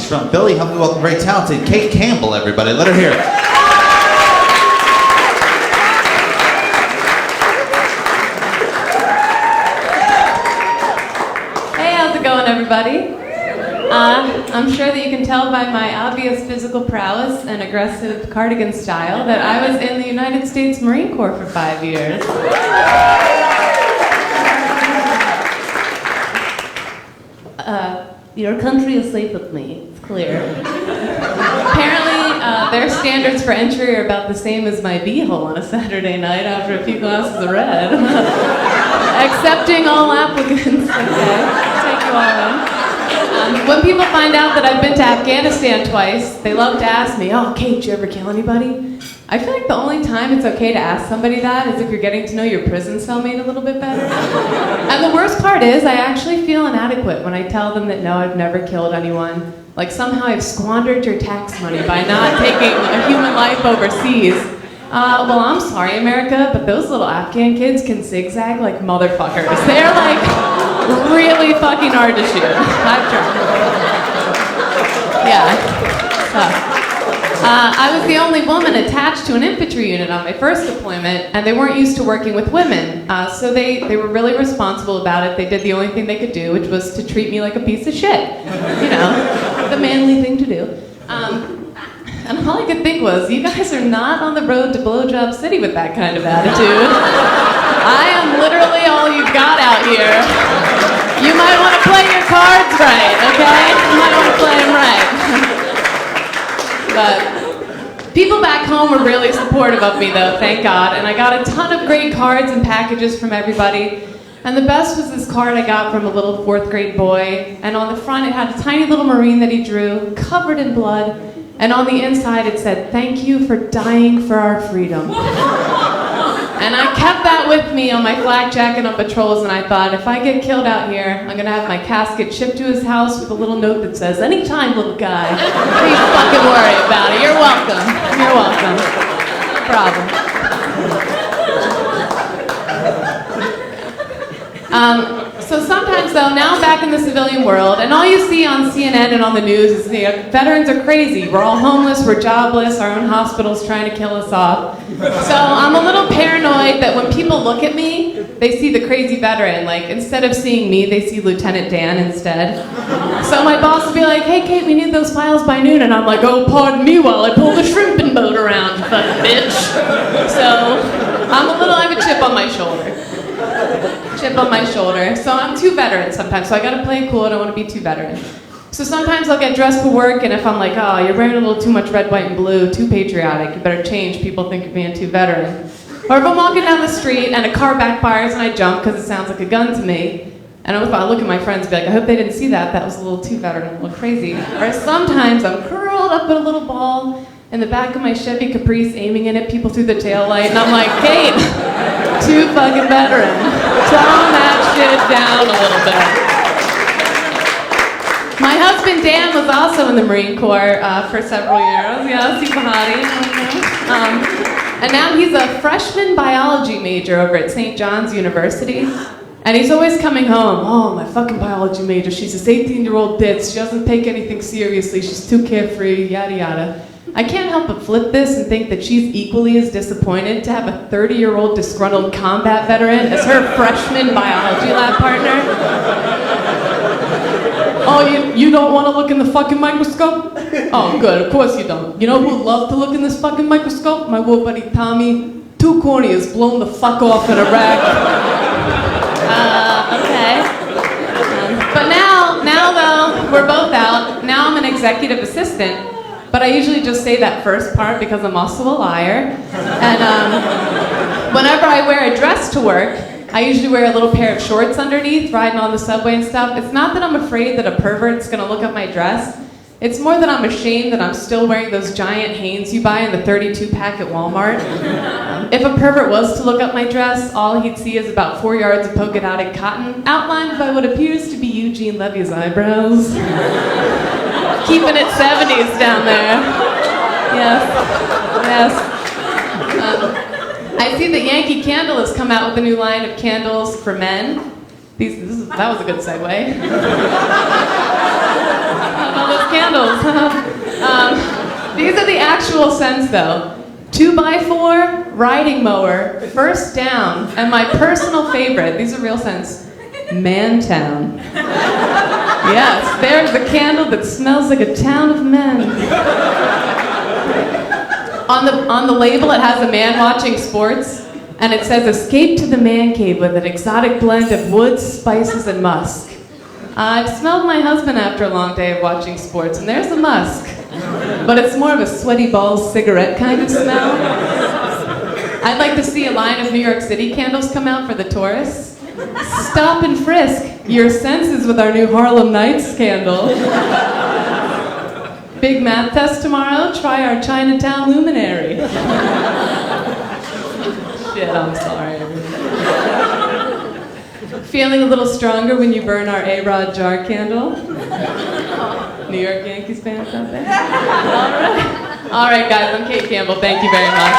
from Philly. Help me welcome very talented Kate Campbell, everybody. Let her hear it. Hey, how's it going, everybody? I'm sure that you can tell by my obvious physical prowess and aggressive cardigan style that I was in the United States Marine Corps for 5 years. Your country is safe with me, it's clear. Apparently, their standards for entry are about the same as my beehole on a Saturday night after a few glasses of red. Accepting all applicants, okay, take you all in. When people find out that I've been to Afghanistan twice, they love to ask me, "Oh, Kate, did you ever kill anybody?" I feel like the only time it's okay to ask somebody that is if you're getting to know your prison cellmate a little bit better. And the worst part is, I actually feel inadequate when I tell them that no, I've never killed anyone. Like somehow I've squandered your tax money by not taking a human life overseas. Well, I'm sorry, America, but those little Afghan kids can zigzag like motherfuckers. They're like really fucking hard to shoot. I've tried. Yeah, tough. I was the only woman attached to an infantry unit on my first deployment, and they weren't used to working with women. So they were really responsible about it. They did the only thing they could do, which was to treat me like a piece of shit. You know, the manly thing to do. And all I could think was, you guys are not on the road to Blowjob City with that kind of attitude. I am literally all you've got out here. You might want to play your cards right, okay? You might want to play them right. But people back home were really supportive of me, though, thank God. And I got a ton of great cards and packages from everybody. And the best was this card I got from a little 4th grade boy. And on the front, it had a tiny little Marine that he drew, covered in blood. And on the inside, it said, "Thank you for dying for our freedom." And I kept that with me on my flak jacket on patrols, and I thought, if I get killed out here, I'm gonna have my casket shipped to his house with a little note that says, "Anytime, little guy. Please fucking worry about it. You're welcome. You're welcome." No problem. So sometimes, though, now I'm back in the civilian world, and all you see on CNN and on the news is veterans are crazy. We're all homeless, we're jobless, our own hospital's trying to kill us off. So I'm a little paranoid that when people look at me, they see the crazy veteran. Like, instead of seeing me, they see Lieutenant Dan instead. So my boss will be like, "Hey, Kate, we need those files by noon." And I'm like, "Oh, pardon me while I pull the shrimping boat around, you fucking bitch." So I have a chip on my shoulder. Chip on my shoulder. So I'm too veteran sometimes, so I gotta play it cool. I don't want to be too veteran. So sometimes I'll get dressed for work, and if I'm like, "Oh, you're wearing a little too much red, white, and blue, too patriotic, you better change," people think you're being too veteran. Or if I'm walking down the street and a car backfires and I jump because it sounds like a gun to me, and I look at my friends and be like, "I hope they didn't see that. That was a little too veteran, a little crazy." Or sometimes I'm curled up in a little ball in the back of my Chevy Caprice, aiming it at people through the taillight, and I'm like, "Kate, too fucking veteran. Tone that shit down a little bit." My husband Dan was also in the Marine Corps for several years. Yeah, super hottie. And now he's a freshman biology major over at St. John's University. And he's always coming home, "Oh, my fucking biology major, she's this 18-year-old bitch. She doesn't take anything seriously. She's too carefree, yada yada." I can't help but flip this and think that she's equally as disappointed to have a 30-year-old disgruntled combat veteran as her freshman biology lab partner. "Oh, you don't want to look in the fucking microscope? Oh, good, of course you don't. You know who would love to look in this fucking microscope? My war buddy Tommy. 2 corneas blown the fuck off in Iraq." Okay. But now though, we're both out. Now I'm an executive assistant. But I usually just say that first part because I'm also a liar. And whenever I wear a dress to work, I usually wear a little pair of shorts underneath, riding on the subway and stuff. It's not that I'm afraid that a pervert's gonna look at my dress. It's more that I'm ashamed that I'm still wearing those giant Hanes you buy in the 32-pack at Walmart. If a pervert was to look up my dress, all he'd see is about 4 yards of polka-dotted cotton, outlined by what appears to be Eugene Levy's eyebrows. Keeping it 70s down there. Yes. I see that Yankee Candle has come out with a new line of candles for men. That was a good segue. How about this candles. These are the actual scents, though. 2x4, riding mower, first down, and my personal favorite, these are real scents, Mantown. Yes, there's the candle that smells like a town of men. On the label, it has a man watching sports, and it says, "Escape to the man cave with an exotic blend of woods, spices, and musk." I've smelled my husband after a long day of watching sports, and there's the musk. But it's more of a sweaty balls cigarette kind of smell. I'd like to see a line of New York City candles come out for the tourists. Stop and frisk your senses with our new Harlem Nights candle. Big math test tomorrow, try our Chinatown luminary. Shit, I'm sorry. Feeling a little stronger when you burn our A-Rod jar candle? New York Yankees fans out there? All right, guys, I'm Kate Campbell. Thank you very much.